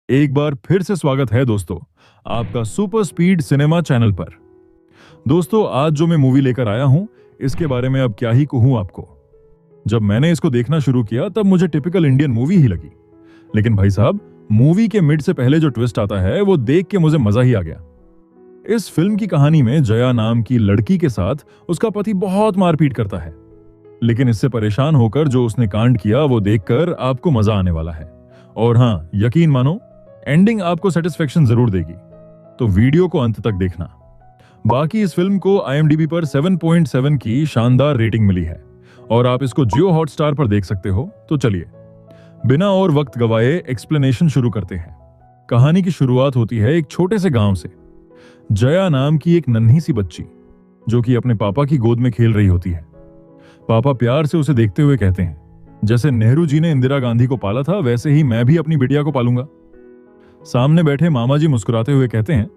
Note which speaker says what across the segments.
Speaker 1: एक बार फिर से स्वागत है दोस्तों, आपका सुपर स्पीड सिनेमा चैनल पर। दोस्तों, आज जो मैं मूवी लेकर आया हूं, इसके बारे में अब क्या ही कहूं आपको। जब मैंने इसको देखना शुरू किया तब मुझे टिपिकल इंडियन मूवी ही लगी। लेकिन भाई साहब, मूवी के मिड से पहले जो ट्विस्ट आता है वो देख के मुझे मजा ही आ गया। इस फिल्म की कहानी में जया नाम की लड़की के साथ उसका पति बहुत मारपीट करता है, लेकिन इससे परेशान होकर जो उसने कांड किया वो देखकर आपको मजा आने वाला है। और हाँ, यकीन मानो, एंडिंग आपको सेटिस्फेक्शन जरूर देगी। तो वीडियो को अंत तक देखना। बाकी इस फिल्म को IMDb पर 7.7 की शानदार रेटिंग मिली है और आप इसको जियो हॉटस्टार पर देख सकते हो। तो चलिए बिना और वक्त गवाए एक्सप्लेनेशन शुरू करते हैं। कहानी की शुरुआत होती है एक छोटे से गांव से। जया नाम की एक नन्ही सी बच्ची जो कि अपने पापा की गोद में खेल रही होती है। पापा प्यार से उसे देखते हुए कहते हैं, जैसे नेहरू जी ने इंदिरा गांधी को पाला था वैसे ही मैं भी अपनी बिटिया को पालूंगा। सामने बैठे मामा जी मुस्कुराते हुए कहते हैं,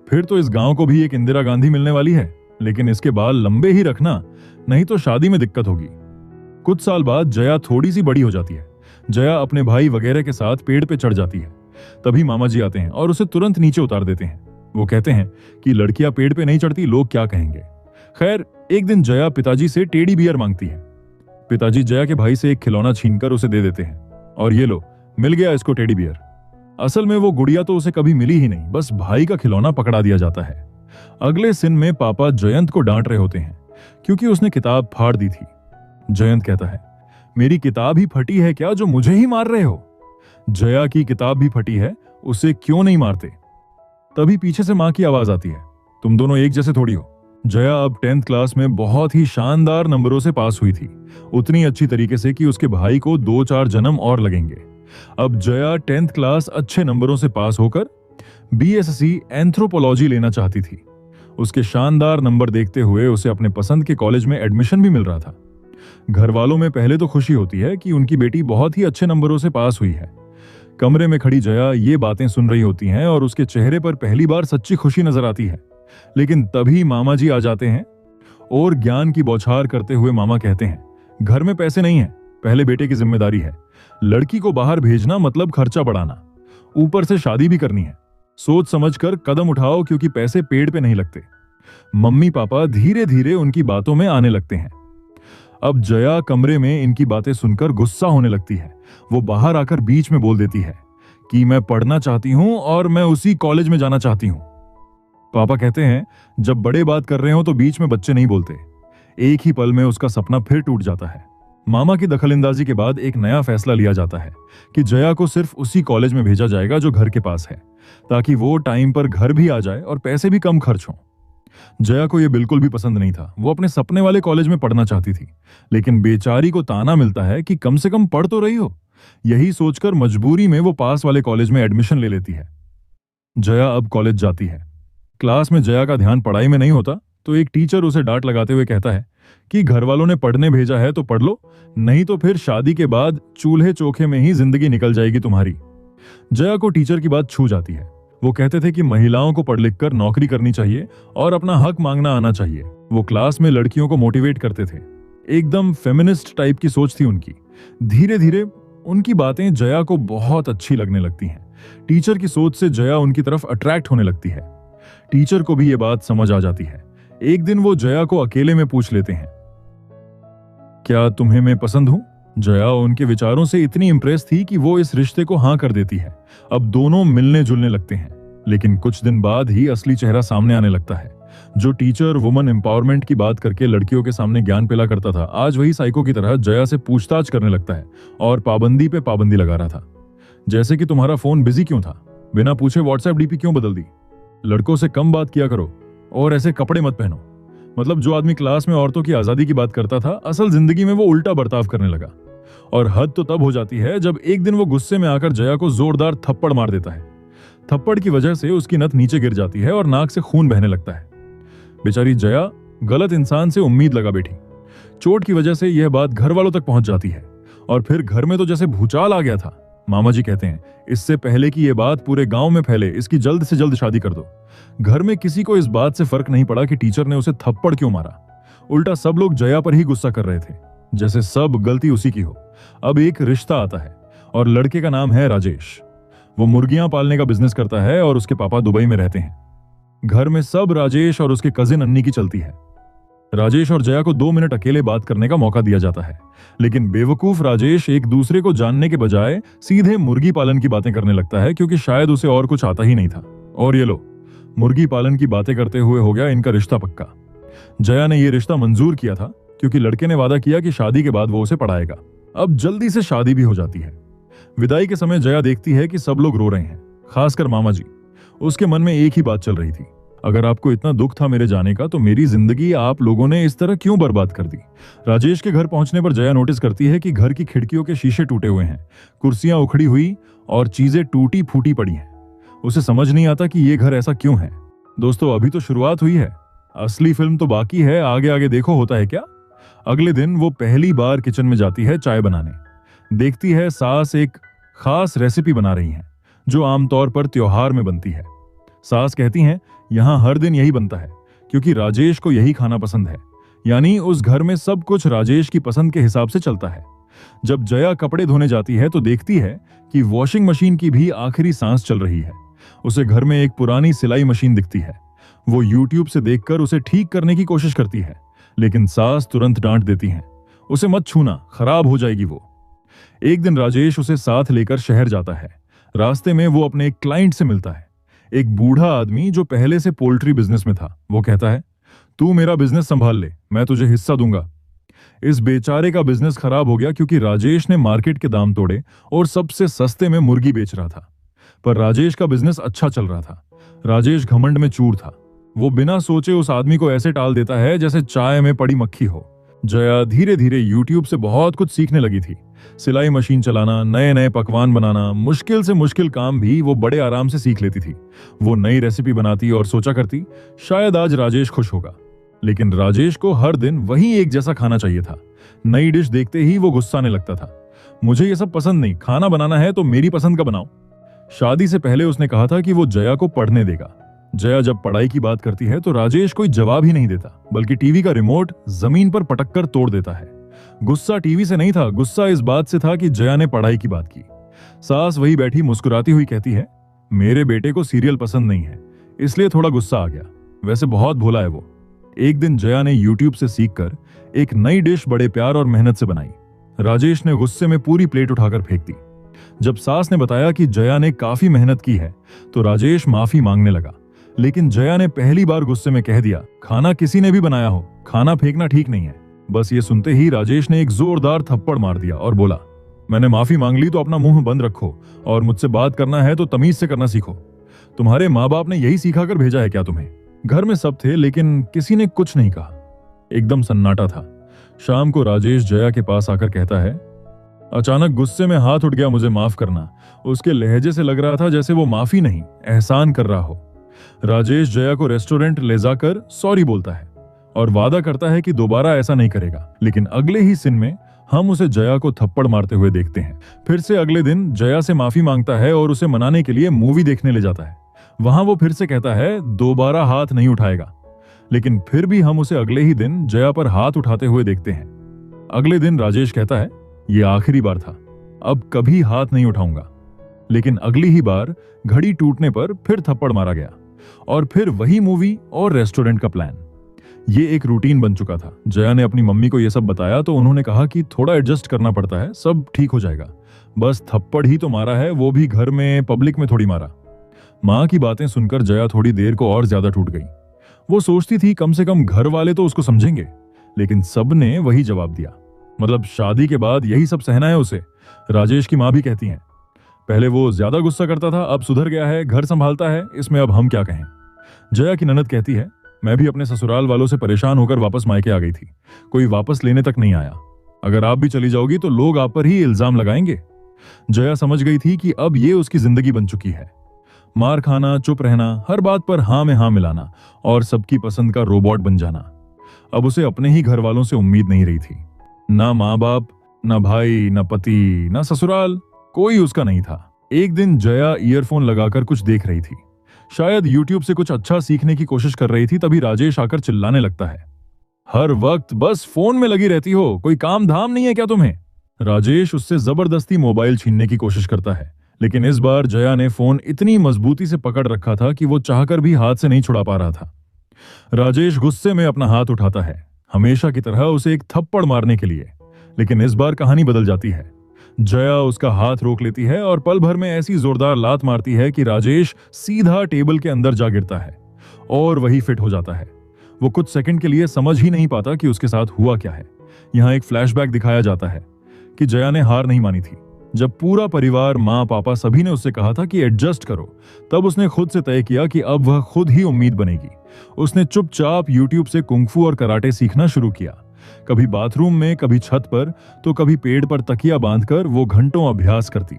Speaker 1: फिर तो इस गांव को भी एक इंदिरा गांधी मिलने वाली है, लेकिन इसके बाल लंबे ही रखना, नहीं तो शादी में दिक्कत होगी। कुछ साल बाद जया थोड़ी सी बड़ी हो जाती है। जया अपने भाई वगैरह के साथ पेड़ पे चढ़ जाती है। तभी मामा जी आते हैं और उसे तुरंत नीचे उतार देते हैं। वो कहते हैं कि लड़कियां पेड़ पे नहीं चढ़ती, लोग क्या कहेंगे। खैर, एक दिन जया पिताजी से टेडी बियर मांगती है। पिताजी जया के भाई से एक खिलौना छीनकर उसे दे देते हैं और ये लो, मिल गया इसको टेडी बियर। असल में वो गुड़िया तो उसे कभी मिली ही नहीं, बस भाई का खिलौना पकड़ा दिया जाता है। अगले सीन में पापा जयंत को डांट रहे होते हैं क्योंकि उसने किताब फाड़ दी थी। जयंत कहता है, मेरी किताब ही फटी है क्या जो मुझे ही मार रहे हो? जया की किताब भी फटी है, उसे क्यों नहीं मारते? तभी पीछे से मां की आवाज आती है, तुम दोनों एक जैसे थोड़ी हो। जया अब 10th क्लास में बहुत ही शानदार नंबरों से पास हुई थी, उतनी अच्छी तरीके से कि उसके भाई को 2-4 जन्म और लगेंगे। अब जया 10th क्लास अच्छे नंबरों से पास होकर BSc एंथ्रोपोलॉजी लेना चाहती थी। उसके शानदार नंबर देखते हुए उसे अपने पसंद के कॉलेज में एडमिशन भी मिल रहा था। घर वालों में पहले तो खुशी होती है कि उनकी बेटी बहुत ही अच्छे नंबरों से पास हुई है। कमरे में खड़ी जया ये बातें सुन रही होती हैं और उसके चेहरे पर पहली बार सच्ची खुशी नजर आती है। लेकिन तभी मामा जी आ जाते हैं और ज्ञान की बौछार करते हुए मामा कहते हैं, घर में पैसे नहीं है, पहले बेटे की जिम्मेदारी है। लड़की को बाहर भेजना मतलब खर्चा बढ़ाना, ऊपर से शादी भी करनी है। सोच समझकर कदम उठाओ क्योंकि पैसे पेड़ पे नहीं लगते। मम्मी पापा धीरे धीरे उनकी बातों में आने लगते हैं। अब जया कमरे में इनकी बातें सुनकर गुस्सा होने लगती है। वो बाहर आकर बीच में बोल देती है कि मैं पढ़ना चाहती हूं और मैं उसी कॉलेज में जाना चाहती हूं। पापा कहते हैं, जब बड़े बात कर रहे हो तो बीच में बच्चे नहीं बोलते। एक ही पल में उसका सपना फिर टूट जाता है। मामा की दखलंदाजी के बाद एक नया फैसला लिया जाता है कि जया को सिर्फ उसी कॉलेज में भेजा जाएगा जो घर के पास है, ताकि वो टाइम पर घर भी आ जाए और पैसे भी कम खर्च हों। जया को यह बिल्कुल भी पसंद नहीं था। वो अपने सपने वाले कॉलेज में पढ़ना चाहती थी, लेकिन बेचारी को ताना मिलता है कि कम से कम पढ़ तो रही हो। यही सोचकर मजबूरी में वो पास वाले कॉलेज में एडमिशन ले लेती है। जया अब कॉलेज जाती है। क्लास में जया का ध्यान पढ़ाई में नहीं होता तो एक टीचर उसे डांट लगाते हुए कहता है कि घर वालों ने पढ़ने भेजा है तो पढ़ लो, नहीं तो फिर शादी के बाद चूल्हे चौखे में ही जिंदगी निकल जाएगी तुम्हारी। जया को टीचर की बात छू जाती है। वो कहते थे कि महिलाओं को पढ़ लिख कर नौकरी करनी चाहिए और अपना हक मांगना आना चाहिए। वो क्लास में लड़कियों को मोटिवेट करते थे। एकदम फेमिनिस्ट टाइप की सोच थी उनकी। धीरे धीरे उनकी बातें जया को बहुत अच्छी लगने लगती हैं। टीचर की सोच से जया उनकी तरफ अट्रैक्ट होने लगती है। टीचर को भी ये बात समझ आ जाती है। एक दिन वो जया को अकेले में पूछ लेते हैं, क्या तुम्हें मैं पसंद हूं? जया उनके विचारों से इतनी इंप्रेस थी कि वो इस रिश्ते को हाँ कर देती है। अब दोनों मिलने जुलने लगते हैं। लेकिन कुछ दिन बाद ही असली चेहरा सामने आने लगता है। जो टीचर वुमन एम्पावरमेंट की बात करके लड़कियों के सामने ज्ञान पिला करता था, आज वही साइको की तरह जया से पूछताछ करने लगता है और पाबंदी पे पाबंदी लगा रहा था। जैसे कि तुम्हारा फोन बिजी क्यों था, बिना पूछे व्हाट्सएप डीपी क्यों बदल दी, लड़कों से कम बात किया करो और ऐसे कपड़े मत पहनो। मतलब जो आदमी क्लास में औरतों की आजादी की बात करता था, असल जिंदगी में वो उल्टा बर्ताव करने लगा। और हद तो तब हो जाती है जब एक दिन वो गुस्से में आकर जया को जोरदार थप्पड़ मार देता है। थप्पड़ की वजह से उसकी नथ नीचे गिर जाती है और नाक से खून बहने लगता है। बेचारी जया गलत इंसान से उम्मीद लगा बैठी। चोट की वजह से यह बात घर वालों तक पहुंच जाती है और फिर घर में तो जैसे भूचाल आ गया था। मामा जी कहते हैं, इससे पहले कि यह बात पूरे गांव में फैले, इसकी जल्द से जल्द शादी कर दो। घर में किसी को इस बात से फर्क नहीं पड़ा कि टीचर ने उसे थप्पड़ क्यों मारा। उल्टा सब लोग जया पर ही गुस्सा कर रहे थे, जैसे सब गलती उसी की हो। अब एक रिश्ता आता है और लड़के का नाम है राजेश। वो मुर्गियां पालने का बिजनेस करता है और उसके पापा दुबई में रहते हैं। घर में सब राजेश और उसके कजिन अन्नी की चलती है। राजेश और जया को 2 मिनट अकेले बात करने का मौका दिया जाता है, लेकिन बेवकूफ राजेश एक दूसरे को जानने के बजाय सीधे मुर्गी पालन की बातें करने लगता है, क्योंकि शायद उसे और कुछ आता ही नहीं था। और ये लो, मुर्गी पालन की बातें करते हुए हो गया इनका रिश्ता पक्का। जया ने यह रिश्ता मंजूर किया था क्योंकि लड़के ने वादा किया कि शादी के बाद वो उसे पढ़ाएगा। अब जल्दी से शादी भी हो जाती है। विदाई के समय जया देखती है कि सब लोग रो रहे हैं, खासकर मामा जी। उसके मन में एक ही बात चल रही थी, अगर आपको इतना दुख था मेरे जाने का तो मेरी जिंदगी आप लोगों ने इस तरह क्यों बर्बाद कर दी। राजेश के घर पहुंचने पर जया नोटिस करती है कि घर की खिड़कियों के शीशे टूटे हुए हैं, कुर्सियां उखड़ी हुई और चीजें टूटी फूटी पड़ी हैं। उसे समझ नहीं आता कि ये घर ऐसा क्यों है। दोस्तों, अभी तो शुरुआत हुई है, असली फिल्म तो बाकी है। आगे आगे देखो होता है क्या। अगले दिन वो पहली बार किचन में जाती है चाय बनाने। देखती है सास एक खास रेसिपी बना रही हैं, जो आमतौर पर त्योहार में बनती है। सास कहती हैं, यहां हर दिन यही बनता है क्योंकि राजेश को यही खाना पसंद है। यानी उस घर में सब कुछ राजेश की पसंद के हिसाब से चलता है। जब जया कपड़े धोने जाती है तो देखती है कि वॉशिंग मशीन की भी आखिरी सांस चल रही है। उसे घर में एक पुरानी सिलाई मशीन दिखती है। वो यूट्यूब से देखकर उसे ठीक करने की कोशिश करती है, लेकिन सास तुरंत डांट देती हैं, उसे मत छूना, खराब हो जाएगी वो। एक दिन राजेश उसे साथ लेकर शहर जाता है। रास्ते में वो अपने एक क्लाइंट से मिलता है, एक बूढ़ा आदमी जो पहले से पोल्ट्री बिजनेस में था। वो कहता है, तू मेरा बिजनेस संभाल ले, मैं तुझे हिस्सा दूंगा। इस बेचारे का बिजनेस खराब हो गया क्योंकि राजेश ने मार्केट के दाम तोड़े और सबसे सस्ते में मुर्गी बेच रहा था। पर राजेश का बिजनेस अच्छा चल रहा था। राजेश घमंड में चूर था। वो बिना सोचे उस आदमी को ऐसे टाल देता है जैसे चाय में पड़ी मक्खी हो। जया धीरे धीरे यूट्यूब से बहुत कुछ सीखने लगी थी। सिलाई मशीन चलाना, नए नए पकवान बनाना, मुश्किल से मुश्किल काम भी वो बड़े आराम से सीख लेती थी। वो नई रेसिपी बनाती और सोचा करती, शायद आज राजेश खुश होगा। लेकिन राजेश को हर दिन वही एक जैसा खाना चाहिए था। नई डिश देखते ही वो गुस्साने लगता था। मुझे ये सब पसंद नहीं, खाना बनाना है तो मेरी पसंद का बनाओ। शादी से पहले उसने कहा था कि वो जया को पढ़ने देगा। जया जब पढ़ाई की बात करती है तो राजेश कोई जवाब ही नहीं देता, बल्कि टीवी का रिमोट जमीन पर पटक कर तोड़ देता है। गुस्सा टीवी से नहीं था, गुस्सा इस बात से था कि जया ने पढ़ाई की बात की। सास वही बैठी मुस्कुराती हुई कहती है, मेरे बेटे को सीरियल पसंद नहीं है, इसलिए थोड़ा गुस्सा आ गया, वैसे बहुत भोला है वो। एक दिन जया ने यूट्यूब से सीखकर एक नई डिश बड़े प्यार और मेहनत से बनाई। राजेश ने गुस्से में पूरी प्लेट उठाकर फेंक दी। जब सास ने बताया कि जया ने काफी मेहनत की है तो राजेश माफी मांगने लगा, लेकिन जया ने पहली बार गुस्से में कह दिया, खाना किसी ने भी बनाया हो, खाना फेंकना ठीक नहीं है। बस ये सुनते ही राजेश ने एक जोरदार थप्पड़ मार दिया और बोला, मैंने माफी मांग ली तो अपना मुंह बंद रखो और मुझसे बात करना है तो तमीज से करना सीखो। तुम्हारे माँ बाप ने यही सिखा कर भेजा है क्या तुम्हें? घर में सब थे लेकिन किसी ने कुछ नहीं कहा। एकदम सन्नाटा था। शाम को राजेश जया के पास आकर कहता है, अचानक गुस्से में हाथ उठ गया, मुझे माफ करना। उसके लहजे से लग रहा था जैसे वो माफी नहीं, एहसान कर रहा हो। राजेश जया को रेस्टोरेंट ले जाकर सॉरी बोलता है और वादा करता है कि दोबारा ऐसा नहीं करेगा। लेकिन अगले ही सीन में हम उसे जया को थप्पड़ मारते हुए देखते हैं। फिर से अगले दिन जया से माफी मांगता है और उसे मनाने के लिए मूवी देखने ले जाता है। वहां वो फिर से कहता है दोबारा हाथ नहीं उठाएगा, लेकिन फिर भी हम उसे अगले ही दिन जया पर हाथ उठाते हुए देखते हैं। अगले दिन राजेश कहता है, ये आखिरी बार था, अब कभी हाथ नहीं उठाऊंगा। लेकिन अगली ही बार घड़ी टूटने पर फिर थप्पड़ मारा गया और फिर वही मूवी और रेस्टोरेंट का प्लान। ये एक रूटीन बन चुका था। जया ने अपनी मम्मी को यह सब बताया तो उन्होंने कहा कि थोड़ा एडजस्ट करना पड़ता है, सब ठीक हो जाएगा, बस थप्पड़ ही तो मारा है, वो भी घर में, पब्लिक में थोड़ी मारा। माँ की बातें सुनकर जया थोड़ी देर को और ज्यादा टूट गई। वो सोचती थी कम से कम घर वाले तो उसको समझेंगे, लेकिन सबने वही जवाब दिया, मतलब शादी के बाद यही सब सहना है उसे। राजेश की माँ भी कहती हैं, पहले वो ज्यादा गुस्सा करता था, अब सुधर गया है, घर संभालता है, इसमें अब हम क्या कहें। जया की ननद कहती है, मैं भी अपने ससुराल वालों से परेशान होकर वापस मायके आ गई थी, कोई वापस लेने तक नहीं आया। अगर आप भी चली जाओगी तो लोग आप पर ही इल्जाम लगाएंगे। जया समझ गई थी कि अब ये उसकी जिंदगी बन चुकी है, मार खाना, चुप रहना, हर बात पर हाँ में हाँ मिलाना और सबकी पसंद का रोबोट बन जाना। अब उसे अपने ही घर वालों से उम्मीद नहीं रही थी। ना माँ बाप, ना भाई, ना पति, ना ससुराल, कोई उसका नहीं था। एक दिन जया ईयरफोन लगाकर कुछ देख रही थी, शायद यूट्यूब से कुछ अच्छा सीखने की कोशिश कर रही थी। तभी राजेश आकर चिल्लाने लगता है, हर वक्त बस फोन में लगी रहती हो, कोई काम धाम नहीं है क्या तुम्हें? राजेश उससे जबरदस्ती मोबाइल छीनने की कोशिश करता है, लेकिन इस बार जया ने फोन इतनी मजबूती से पकड़ रखा था कि वो चाहकर भी हाथ से नहीं छुड़ा पा रहा था। राजेश गुस्से में अपना हाथ उठाता है, हमेशा की तरह उसे एक थप्पड़ मारने के लिए। लेकिन इस बार कहानी बदल जाती है। जया उसका हाथ रोक लेती है और पल भर में ऐसी जोरदार लात मारती है कि राजेश सीधा टेबल के अंदर जा गिरता है और वही फिट हो जाता है। वो कुछ सेकंड के लिए समझ ही नहीं पाता कि उसके साथ हुआ क्या है। यहाँ एक फ्लैशबैक दिखाया जाता है कि जया ने हार नहीं मानी थी। जब पूरा परिवार, माँ, पापा सभी ने उससे कहा था कि एडजस्ट करो, तब उसने खुद से तय किया कि अब वह खुद ही उम्मीद बनेगी। उसने चुपचाप यूट्यूब से कुंग-फू और कराटे सीखना शुरू किया। कभी बाथरूम में, कभी छत पर, तो कभी पेड़ पर तकिया बांधकर वो घंटों अभ्यास करती।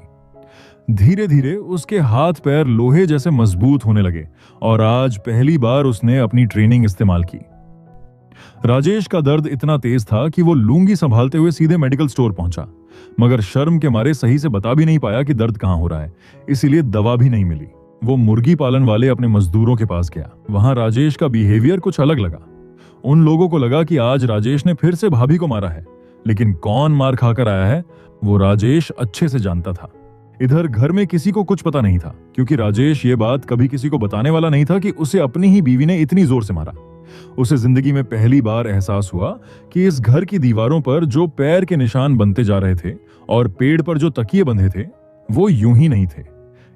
Speaker 1: धीरे धीरे उसके हाथ पैर लोहे जैसे मजबूत होने लगे और आज पहली बार उसने अपनी ट्रेनिंग इस्तेमाल की। राजेश का दर्द इतना तेज था कि वो लूंगी संभालते हुए सीधे मेडिकल स्टोर पहुंचा, मगर शर्म के मारे सही से बता भी नहीं पाया कि दर्द कहां हो रहा है, इसीलिए दवा भी नहीं मिली। वो मुर्गी पालन वाले अपने मजदूरों के पास गया। वहां राजेश का बिहेवियर कुछ अलग लगा। उन लोगों को लगा कि आज राजेश ने फिर से भाभी को मारा है, लेकिन कौन मार खाकर आया है वो राजेश अच्छे से जानता था। इधर घर में किसी को कुछ पता नहीं था, क्योंकि राजेश ये बात कभी किसी को बताने वाला नहीं था कि उसे अपनी ही बीवी ने इतनी जोर से मारा। उसे जिंदगी में पहली बार एहसास हुआ कि इस घर की दीवारों पर जो पैर के निशान बनते जा रहे थे और पेड़ पर जो तकिए बंधे थे, वो यूं ही नहीं थे।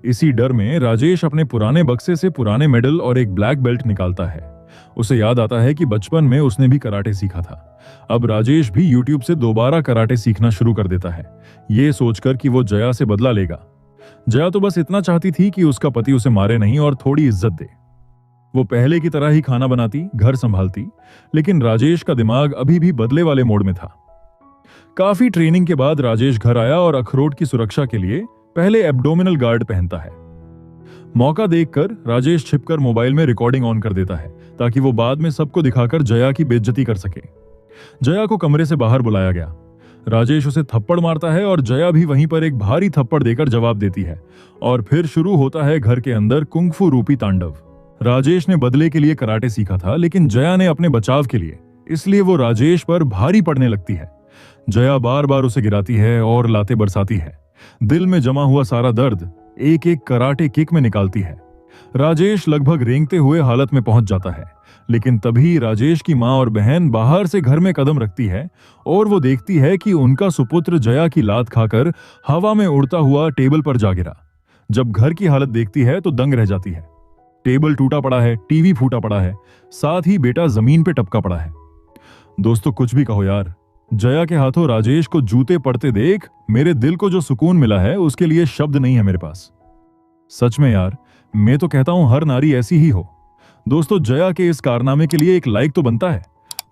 Speaker 1: इसी डर में राजेश अपने पुराने बक्से से पुराने मेडल और एक ब्लैक बेल्ट निकालता है। उसे याद आता है कि बचपन में उसने भी कराटे सीखा था। अब राजेश भी यूट्यूब से दोबारा कराटे सीखना शुरू कर देता है, ये सोचकर कि वो जया से बदला लेगा। जया तो बस इतना चाहती थी कि उसका पति उसे मारे नहीं और थोड़ी इज्जत दे। वो पहले की तरह ही खाना बनाती, घर संभालती, लेकिन राजेश का दिमाग अभी भी बदले वाले मोड में था। काफी ट्रेनिंग के बाद राजेश घर आया और अखरोट की सुरक्षा के लिए पहले एब्डोमिनल गार्ड पहनता है। मौका देखकर राजेश छिपकर मोबाइल में रिकॉर्डिंग ऑन कर देता है, ताकि वो बाद में सबको दिखाकर जया की बेइज्जती कर सके। जया को कमरे से बाहर बुलाया गया। राजेश उसे थप्पड़ मारता है और जया भी वहीं पर एक भारी थप्पड़ देकर जवाब देती है, और फिर शुरू होता है घर के अंदर कुंग-फू रूपी तांडव। राजेश ने बदले के लिए कराटे सीखा था, लेकिन जया ने अपने बचाव के लिए, इसलिए वो राजेश पर भारी पड़ने लगती है। जया बार बार उसे गिराती है और लाते बरसाती है। दिल में जमा हुआ सारा दर्द एक एक कराटे किक में निकालती है। राजेश लगभग रेंगते हुए हालत में पहुंच जाता है, लेकिन तभी राजेश की मां और बहन बाहर से घर में कदम रखती है और वो देखती है कि उनका सुपुत्र जया की लात खाकर हवा में उड़ता हुआ टेबल पर जा गिरा। जब घर की हालत देखती है तो दंग रह जाती है। टेबल टूटा पड़ा है, टीवी फूटा पड़ा है, साथ ही बेटा जमीन पे टपका पड़ा है। दोस्तों, कुछ भी कहो यार, जया के हाथों राजेश को जूते पड़ते देख मेरे दिल को जो सुकून मिला है उसके लिए शब्द नहीं है मेरे पास। सच में यार, मैं तो कहता हूं हर नारी ऐसी ही हो। दोस्तों, जया के इस कारनामे के लिए एक लाइक तो बनता है।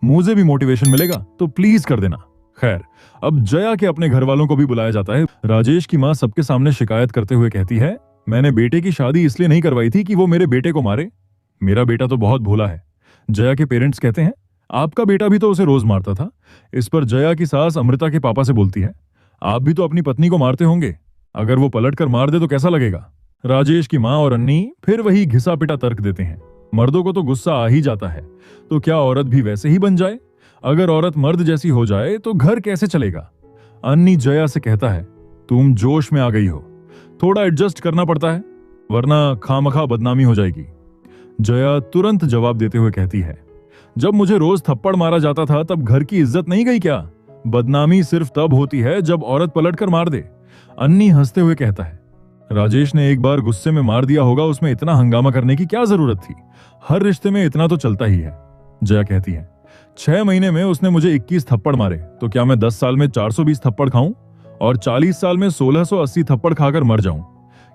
Speaker 1: मुझे भी मोटिवेशन मिलेगा तो प्लीज कर देना। खैर, अब जया के अपने घर वालों को भी बुलाया जाता है। राजेश की मां सबके सामने शिकायत करते हुए कहती है, मैंने बेटे की शादी इसलिए नहीं करवाई थी कि वो मेरे बेटे को मारे। मेरा बेटा तो बहुत भोला है। जया के पेरेंट्स कहते हैं, आपका बेटा भी तो उसे रोज मारता था। इस पर जया की सास अमृता के पापा से बोलती है, आप भी तो अपनी पत्नी को मारते होंगे, अगर वो पलट कर मार दे तो कैसा लगेगा। राजेश की मां और अन्नी फिर वही घिसा पिटा तर्क देते हैं। मर्दों को तो गुस्सा आ ही जाता है, तो क्या औरत भी वैसे ही बन जाए? अगर औरत मर्द जैसी हो जाए तो घर कैसे चलेगा? अन्नी जया से कहता है, तुम जोश में आ गई हो, थोड़ा एडजस्ट करना पड़ता है, वरना खामखा बदनामी हो जाएगी। जया तुरंत जवाब देते हुए कहती है, जब मुझे रोज थप्पड़ मारा जाता था तब घर की इज्जत नहीं गई क्या? बदनामी सिर्फ तब होती है जब औरत पलट कर मार दे। अन्नी हंसते हुए कहता है, राजेश ने एक बार गुस्से में मार दिया होगा, उसमें इतना हंगामा करने की क्या जरूरत थी? हर रिश्ते में इतना तो चलता ही है। जया कहती है, 6 महीने में उसने मुझे 21 थप्पड़ मारे, तो क्या मैं 10 साल में 420 थप्पड़ खाऊं और 40 साल में 1680 थप्पड़ खाकर मर जाऊं?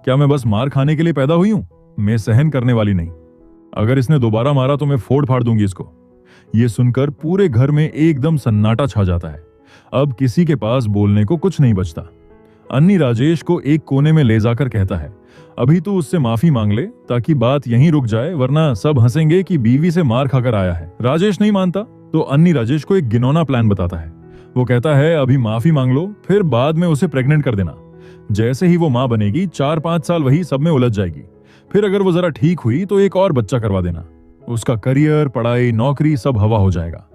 Speaker 1: क्या मैं बस मार खाने के लिए पैदा हुई हूं? मैं सहन करने वाली नहीं। अगर इसने दोबारा मारा तो मैं फोड़ फाड़ दूंगी इसको। यह सुनकर पूरे घर में एकदम सन्नाटा छा जाता है। अब किसी के पास बोलने को कुछ नहीं बचता। अन्नी राजेश को एक कोने में ले जाकर कहता है, अभी तू उससे माफी मांग ले ताकि बात यहीं रुक जाए, वरना सब हंसेंगे कि बीवी से मार खाकर आया है। राजेश नहीं मानता तो अन्नी राजेश को एक घिनौना प्लान बताता है। वो कहता है, अभी माफी मांग लो, फिर बाद में उसे प्रेग्नेंट कर देना। जैसे ही वो मां बनेगी 4-5 साल वही सब में उलझ जाएगी। फिर अगर वो जरा ठीक हुई तो एक और बच्चा करवा देना। उसका करियर, पढ़ाई, नौकरी सब हवा हो जाएगा।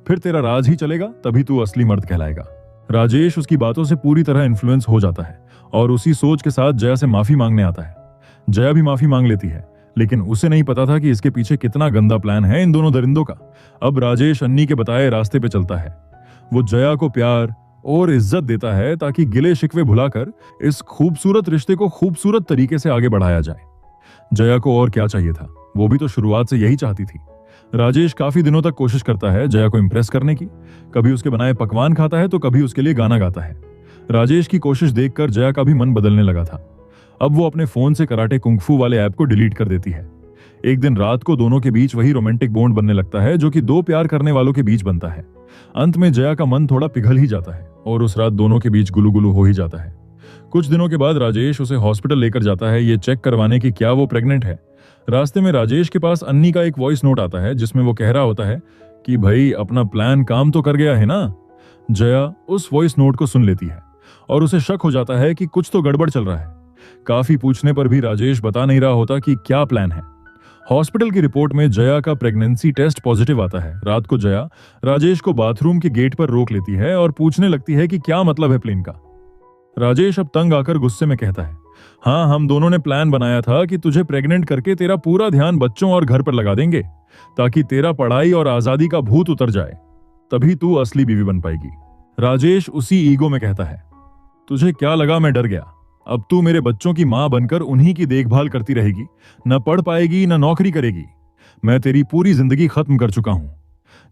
Speaker 1: फिर तेरा राज ही चलेगा, तभी तू असली मर्द कहलाएगा। राजेश उसकी बातों से पूरी तरह इन्फ्लुएंस हो जाता है और उसी सोच के साथ जया से माफी मांगने आता है। जया भी माफी मांग लेती है, लेकिन उसे नहीं पता था कि इसके पीछे कितना गंदा प्लान है इन दोनों दरिंदों का। अब राजेश अन्नी के बताए रास्ते पे चलता है। वो जया को प्यार और इज्जत देता है ताकि गिले शिकवे भुलाकर इस खूबसूरत रिश्ते को खूबसूरत तरीके से आगे बढ़ाया जाए। जया को और क्या चाहिए था, वो भी तो शुरुआत से यही चाहती थी। राजेश काफी दिनों तक कोशिश करता है जया को इंप्रेस करने की। कभी उसके बनाए पकवान खाता है तो कभी उसके लिए गाना गाता है। राजेश की कोशिश देखकर जया का भी मन बदलने लगा था। अब वो अपने फोन से कराटे कुंगफू वाले ऐप को डिलीट कर देती है। एक दिन रात को दोनों के बीच वही रोमांटिक बॉन्ड बनने लगता है जो कि दो प्यार करने वालों के बीच बनता है। अंत में जया का मन थोड़ा पिघल ही जाता है और उस रात दोनों के बीच गुलू गुलू हो ही जाता है। कुछ दिनों के बाद राजेश उसे हॉस्पिटल लेकर जाता है ये चेक करवाने की क्या वो प्रेग्नेंट है। रास्ते में राजेश के पास अन्नी का एक वॉइस नोट आता है जिसमें वो कह रहा होता है कि भाई अपना प्लान काम तो कर गया है ना। जया उस वॉइस नोट को सुन लेती है और उसे शक हो जाता है कि कुछ तो गड़बड़ चल रहा है। काफी पूछने पर भी राजेश बता नहीं रहा होता कि क्या प्लान है। हॉस्पिटल की रिपोर्ट में जया का प्रेगनेंसी टेस्ट पॉजिटिव आता है। रात को जया राजेश को बाथरूम के गेट पर रोक लेती है और पूछने लगती है कि क्या मतलब है प्लेन का। राजेश अब तंग आकर गुस्से में कहता है, हाँ हम दोनों ने प्लान बनाया था कि तुझे प्रेग्नेंट करके तेरा पूरा ध्यान बच्चों और घर पर लगा देंगे ताकि तेरा पढ़ाई और आजादी का भूत उतर जाए, तभी तू असली बीवी बन पाएगी। राजेश उसी ईगो में कहता है, तुझे क्या लगा मैं डर गया? अब तू मेरे बच्चों की मां बनकर उन्हीं की देखभाल करती रहेगी, न पढ़ पाएगी न नौकरी करेगी। मैं तेरी पूरी जिंदगी खत्म कर चुका हूं।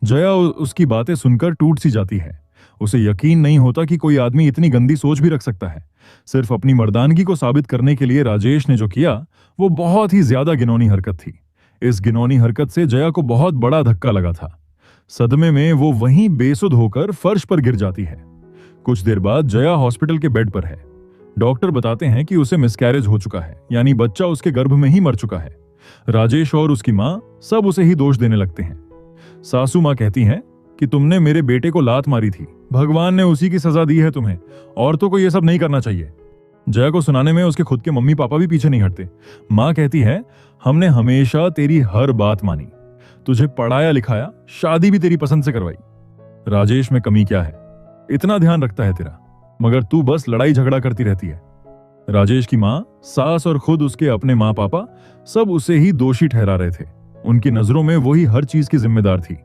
Speaker 1: जया उसकी बातें सुनकर टूट सी जाती है। उसे यकीन नहीं होता कि कोई आदमी इतनी गंदी सोच भी रख सकता है। सिर्फ अपनी मर्दानगी को साबित करने के लिए राजेश ने जो किया वो बहुत ही ज्यादा घिनौनी हरकत थी। इस घिनौनी हरकत से जया को बहुत बड़ा धक्का लगा था। सदमे में वो वहीं बेसुध होकर फर्श पर गिर जाती है। कुछ देर बाद जया हॉस्पिटल के बेड पर है। डॉक्टर बताते हैं कि उसे मिसकैरेज हो चुका है, यानी बच्चा उसके गर्भ में ही मर चुका है। राजेश और उसकी मां सब उसे ही दोष देने लगते हैं। सासू मां कहती हैं कि तुमने मेरे बेटे को लात मारी थी, भगवान ने उसी की सजा दी है तुम्हें, औरतों को यह सब नहीं करना चाहिए। जया को सुनाने में उसके खुद के मम्मी पापा भी पीछे नहीं हटते। मां कहती है, हमने हमेशा तेरी हर बात मानी, तुझे पढ़ाया लिखाया, शादी भी तेरी पसंद से करवाई। राजेश में कमी क्या है, इतना ध्यान रखता है तेरा, मगर तू बस लड़ाई झगड़ा करती रहती है। राजेश की मां, सास और खुद उसके अपने मां पापा सब उसे ही दोषी ठहरा रहे थे। उनकी नजरों में वही हर चीज की जिम्मेदार थी।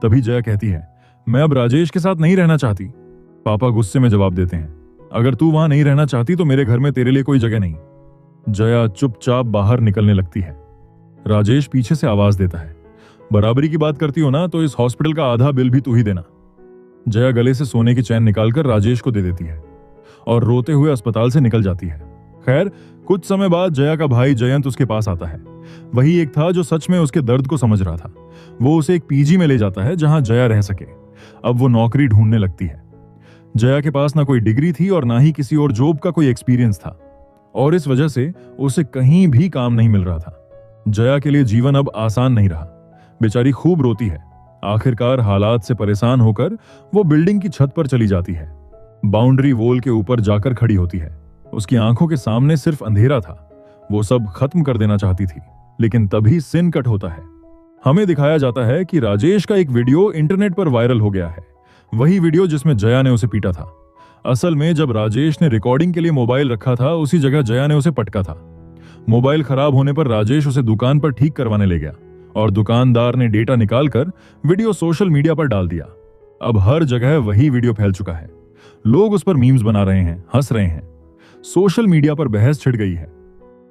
Speaker 1: तभी जया कहती है, मैं अब राजेश के साथ नहीं रहना चाहती। पापा गुस्से में जवाब देते हैं, अगर तू वहां नहीं रहना चाहती तो मेरे घर में तेरे लिए कोई जगह नहीं। जया चुपचाप बाहर निकलने लगती है। राजेश पीछे से आवाज देता है, बराबरी की बात करती हो ना तो इस हॉस्पिटल का आधा बिल भी तू ही देना। जया गले से सोने की चैन निकालकर राजेश को दे देती है और रोते हुए अस्पताल से निकल जाती है। खैर, कुछ समय बाद जया का भाई जयंत उसके पास आता है। वही एक था जो सच में उसके दर्द को समझ रहा था। वो उसे एक पीजी में ले जाता है जहां जया रह सके। अब वो नौकरी ढूंढने लगती है। जया के पास ना कोई डिग्री थी और ना ही किसी और जॉब का कोई एक्सपीरियंस था, और इस वजह से उसे कहीं भी काम नहीं मिल रहा था। जया के लिए जीवन अब आसान नहीं रहा। बेचारी खूब रोती है। आखिरकार हालात से परेशान होकर वो बिल्डिंग की छत पर चली जाती है। बाउंड्री वॉल के ऊपर जाकर खड़ी होती है। उसकी आंखों के सामने सिर्फ अंधेरा था। वो सब खत्म कर देना चाहती थी, लेकिन तभी सीन कट होता है। हमें दिखाया जाता है कि राजेश का एक वीडियो इंटरनेट पर वायरल हो गया है। वही वीडियो जिसमें जया ने उसे पीटा था। असल में जब राजेश ने रिकॉर्डिंग के लिए मोबाइल रखा था, उसी जगह जया ने उसे पटका था। मोबाइल खराब होने पर राजेश उसे दुकान पर ठीक करवाने ले गया और दुकानदार ने डेटा निकालकर वीडियो सोशल मीडिया पर डाल दिया। अब हर जगह वही वीडियो फैल चुका है। लोग उस पर मीम्स बना रहे हैं, हंस रहे हैं। सोशल मीडिया पर बहस छिड़ गई है,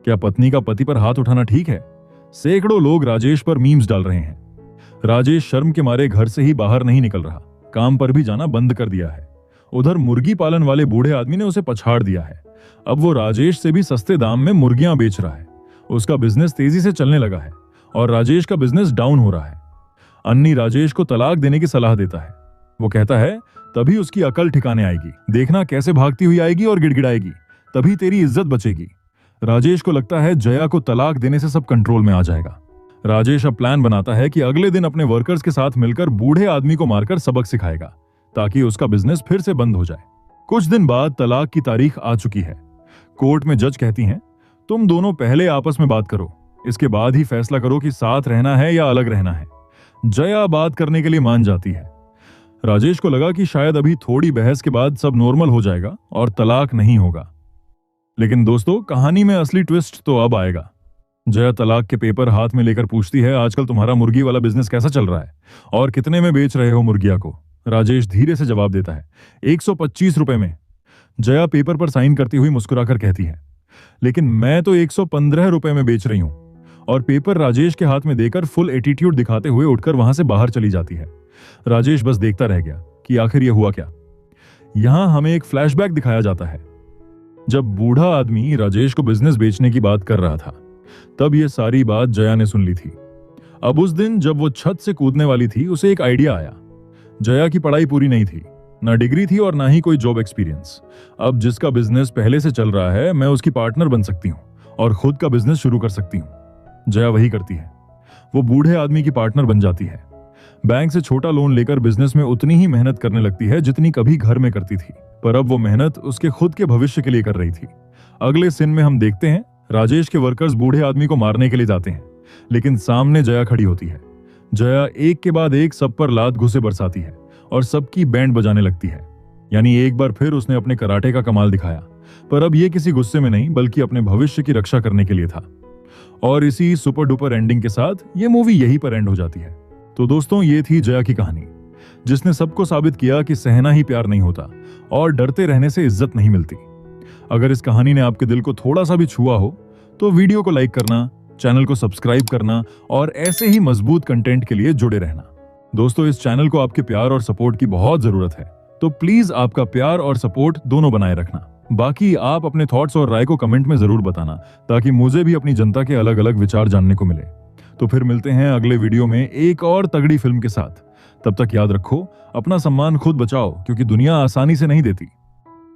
Speaker 1: क्या पत्नी का पति पर हाथ उठाना ठीक है? सैकड़ों लोग राजेश पर मीम्स डाल रहे हैं। राजेश शर्म के मारे घर से ही बाहर नहीं निकल रहा, काम पर भी जाना बंद कर दिया है। उधर मुर्गी पालन वाले बूढ़े आदमी ने उसे पछाड़ दिया है। अब वो राजेश से भी सस्ते दाम में मुर्गियां बेच रहा है। उसका बिजनेस तेजी से चलने लगा है और राजेश का बिजनेस डाउन हो रहा है। अन्नी राजेश को तलाक देने की सलाह देता है। वो कहता है, तभी उसकी अकल ठिकाने आएगी, देखना कैसे भागती हुई आएगी और गिड़गिड़ाएगी, तभी तेरी इज्जत बचेगी। राजेश को लगता है जया को तलाक देने से सब कंट्रोल में आ जाएगा। राजेश अब प्लान बनाता है कि अगले दिन अपने वर्कर्स के साथ मिलकर बूढ़े आदमी को मारकर सबक सिखाएगा ताकि उसका बिजनेस फिर से बंद हो जाए। कुछ दिन बाद तलाक की तारीख आ चुकी है। कोर्ट में जज कहती हैं, तुम दोनों पहले आपस में बात करो, इसके बाद ही फैसला करो कि साथ रहना है या अलग रहना है। जया बात करने के लिए मान जाती है। राजेश को लगा कि शायद अभी थोड़ी बहस के बाद सब नॉर्मल हो जाएगा और तलाक नहीं होगा। लेकिन दोस्तों, कहानी में असली ट्विस्ट तो अब आएगा। जया तलाक के पेपर हाथ में लेकर पूछती है, आजकल तुम्हारा मुर्गी वाला बिजनेस कैसा चल रहा है और कितने में बेच रहे हो मुर्गिया को? राजेश धीरे से जवाब देता है, 125 रुपए में। जया पेपर पर साइन करती हुई मुस्कुराकर कहती है, लेकिन मैं तो 115 रुपए में बेच रही हूं। और पेपर राजेश के हाथ में देकर फुल एटीट्यूड दिखाते हुए उठकर वहां से बाहर चली जाती है। राजेश बस देखता रह गया कि आखिर यह हुआ क्या। यहां हमें एक फ्लैशबैक दिखाया जाता है। जब बूढ़ा आदमी राजेश को बिजनेस बेचने की बात कर रहा था, तब यह सारी बात जया ने सुन ली थी। अब उस दिन जब वो छत से कूदने वाली थी, उसे एक आइडिया आया। जया की पढ़ाई पूरी नहीं थी, ना डिग्री थी और ना ही कोई जॉब एक्सपीरियंस। अब जिसका बिजनेस पहले से चल रहा है, मैं उसकी पार्टनर बन सकती हूँ और खुद का बिजनेस शुरू कर सकती हूँ। जया वही करती है। वो बूढ़े आदमी की पार्टनर बन जाती है। बैंक से छोटा लोन लेकर बिजनेस में उतनी ही मेहनत करने लगती है जितनी कभी घर में करती थी, पर अब वो मेहनत उसके खुद के भविष्य के लिए कर रही थी। अगले सीन में हम देखते हैं, राजेश के वर्कर्स बूढ़े आदमी को मारने के लिए जाते हैं, लेकिन सामने जया खड़ी होती है। जया एक के बाद एक सब पर लात घुसे बरसाती है और सबकी बैंड बजाने लगती है। यानी एक बार फिर उसने अपने कराटे का कमाल दिखाया, पर अब ये किसी गुस्से में नहीं, बल्कि अपने भविष्य की रक्षा करने के लिए था। और इसी सुपर डुपर एंडिंग के साथ ये मूवी यहीं पर एंड हो जाती है। तो दोस्तों, ये थी जया की कहानी, जिसने सबको साबित किया कि सहना ही प्यार नहीं होता और डरते रहने से इज्जत नहीं मिलती। अगर इस कहानी ने आपके दिल को थोड़ा सा भी छुआ हो, तो वीडियो को लाइक करना, चैनल को सब्सक्राइब करना और ऐसे ही मजबूत कंटेंट के लिए जुड़े रहना। दोस्तों, इस चैनल को आपके प्यार और सपोर्ट की बहुत जरूरत है, तो प्लीज आपका प्यार और सपोर्ट दोनों बनाए रखना। बाकी आप अपने थॉट्स और राय को कमेंट में जरूर बताना, ताकि मुझे भी अपनी जनता के अलग अलग विचार जानने को मिले। तो फिर मिलते हैं अगले वीडियो में एक और तगड़ी फिल्म के साथ। तब तक याद रखो, अपना सम्मान खुद बचाओ, क्योंकि दुनिया आसानी से नहीं देती।